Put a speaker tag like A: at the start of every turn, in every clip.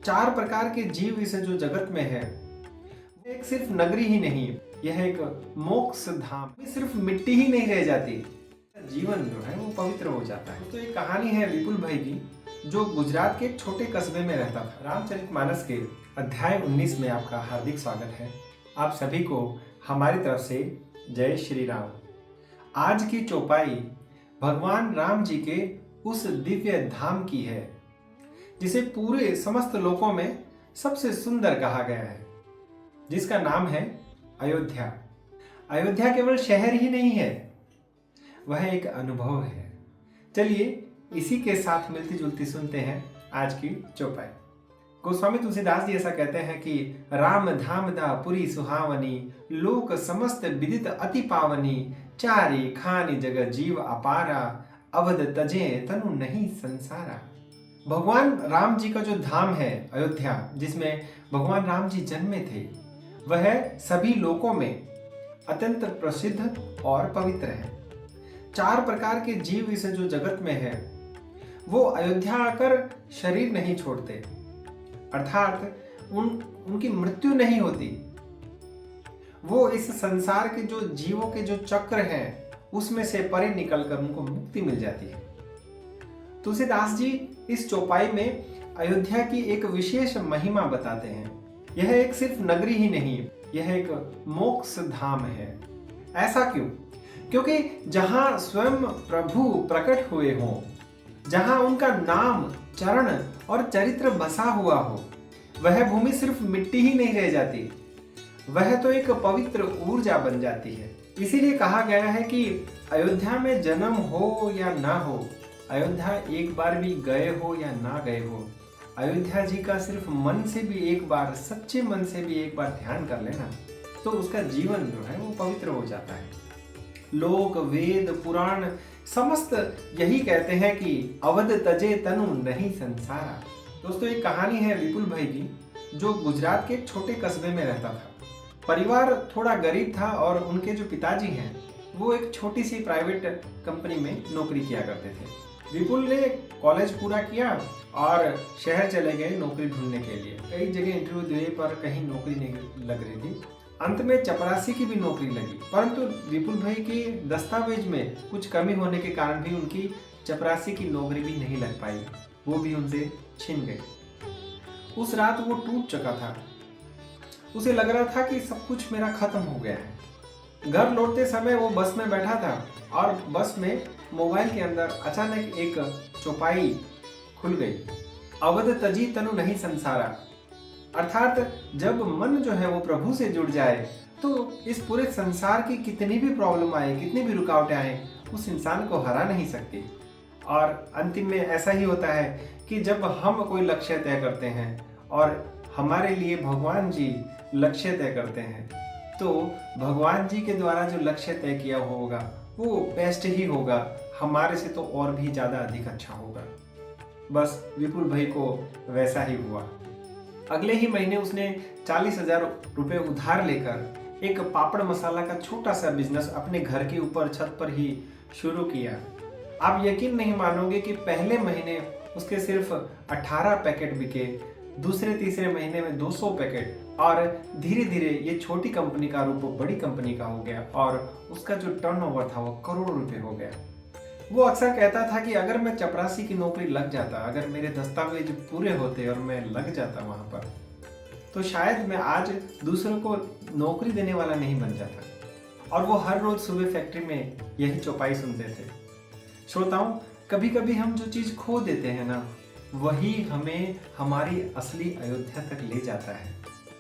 A: चार प्रकार के जीव इस जो जगत में है, एक सिर्फ नगरी ही नहीं, यह एक मोक्ष धाम। सिर्फ मिट्टी ही नहीं रह जाती, जीवन जो है वो पवित्र हो जाता है। तो एक कहानी है विपुल भाई की, जो गुजरात के एक छोटे कस्बे में रहता था। रामचरितमानस के अध्याय 19 में आपका हार्दिक स्वागत है। आप सभी को हमारी तरफ से जय श्री राम। आज की चौपाई भगवान राम जी के उस दिव्य धाम की है जिसे पूरे समस्त लोकों में सबसे सुंदर कहा गया है, जिसका नाम है अयोध्या। अयोध्या केवल शहर ही नहीं है, वह एक अनुभव है। चलिए इसी के साथ मिलती जुलती सुनते हैं आज की चौपाई। गोस्वामी तुलसीदास जी ऐसा कहते हैं कि राम धाम दा पुरी सुहावनी, लोक समस्त विदित अति पावनी, चारी खानी जगत जीव अपारा, अवध तजे तनु नहीं संसारा। भगवान राम जी का जो धाम है अयोध्या, जिसमें भगवान राम जी जन्मे थे, वह सभी लोकों में अत्यंत प्रसिद्ध और पवित्र है। चार प्रकार के जीव इस जो जगत में है, वो अयोध्या आकर शरीर नहीं छोड़ते, अर्थात उनकी मृत्यु नहीं होती। वो इस संसार के जो जीवों के जो चक्र हैं, उसमें से परे निकलकर उनको मुक्ति मिल जाती है। तुलसीदास जी इस चौपाई में अयोध्या की एक विशेष महिमा बताते हैं। यह एक सिर्फ नगरी ही नहीं, यह एक मोक्ष धाम है। ऐसा क्यों? क्योंकि जहां स्वयं प्रभु प्रकट हुए हों, जहां उनका नाम, चरण और चरित्र बसा हुआ हो, वह भूमि सिर्फ मिट्टी ही नहीं रह जाती, वह तो एक पवित्र ऊर्जा बन जाती है। इसीलिए कहा गया है कि अयोध्या में जन्म हो या ना हो, अयोध्या एक बार भी गए हो या ना गए हो, अयोध्या जी का सिर्फ मन से भी एक बार, सच्चे मन से भी एक बार ध्यान कर लेना, तो उसका जीवन जो है वो पवित्र हो जाता है। लोक वेद पुराण समस्त यही कहते हैं कि अवध तजे तनु नहीं संसारा। दोस्तों एक कहानी है विपुल भाई की, जो गुजरात के एक छोटे कस्बे में रहता था। परिवार थोड़ा गरीब था और उनके जो पिताजी हैं वो एक छोटी सी प्राइवेट कंपनी में नौकरी किया करते थे। विपुल ने कॉलेज पूरा किया और शहर चले गए नौकरी ढूंढने के लिए। कई जगह इंटरव्यू दिए पर कहीं नौकरी नहीं लग रही थी। अंत में चपरासी की भी नौकरी लगी, परंतु विपुल भाई के दस्तावेज में कुछ कमी होने के कारण भी उनकी चपरासी की नौकरी भी नहीं लग पाई, वो भी उनसे छिन गई। उस रात वो टूट चुका था, उसे लग रहा था कि सब कुछ मेरा खत्म हो गया है। घर लौटते समय वो बस में बैठा था और बस में मोबाइल के अंदर अचानक एक चौपाई खुल गई, अवध तजी तनु नहीं संसारा। अर्थात जब मन जो है वो प्रभु से जुड़ जाए तो इस पूरे संसार की कितनी भी प्रॉब्लम आए, कितनी भी रुकावटें आए, उस इंसान को हरा नहीं सकती। और अंतिम में ऐसा ही होता है कि जब हम कोई लक्ष्य तय करते हैं और हमारे लिए भगवान जी लक्ष्य तय करते हैं, तो भगवान जी के द्वारा जो लक्ष्य तय किया होगा वो बेस्ट ही होगा, हमारे से तो और भी ज़्यादा अधिक अच्छा होगा। बस विपुल भाई को वैसा ही हुआ। अगले ही महीने उसने 40,000 रुपये उधार लेकर एक पापड़ मसाला का छोटा सा बिजनेस अपने घर के ऊपर छत पर ही शुरू किया। आप यकीन नहीं मानोगे कि पहले महीने उसके सिर्फ 18 पैकेट बिके, दूसरे तीसरे महीने में 200 पैकेट, और धीरे धीरे ये छोटी कंपनी का रूप बड़ी कंपनी का हो गया और उसका जो टर्नओवर था वो करोड़ों रुपए हो गया। वो अक्सर कहता था कि अगर मैं चपरासी की नौकरी लग जाता, अगर मेरे दस्तावेज पूरे होते और मैं लग जाता वहां पर, तो शायद मैं आज दूसरों को नौकरी देने वाला नहीं बन जाता। और वो हर रोज सुबह फैक्ट्री में यही चौपाई सुनते थे। श्रोताओं, कभी कभी हम जो चीज खो देते हैं ना, वही हमें हमारी असली अयोध्या तक ले जाता है।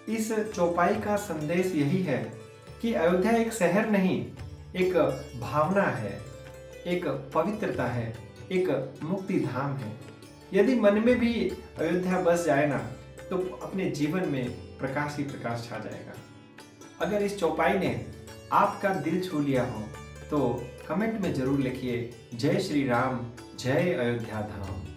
A: इस चौपाई का संदेश यही है कि अयोध्या एक शहर नहीं, एक भावना है, एक पवित्रता है, एक मुक्ति धाम है। यदि मन में भी अयोध्या बस जाए ना, तो अपने जीवन में प्रकाश ही प्रकाश छा जाएगा। अगर इस चौपाई ने आपका दिल छू लिया हो तो कमेंट में जरूर लिखिए, जय श्री राम, जय अयोध्या धाम।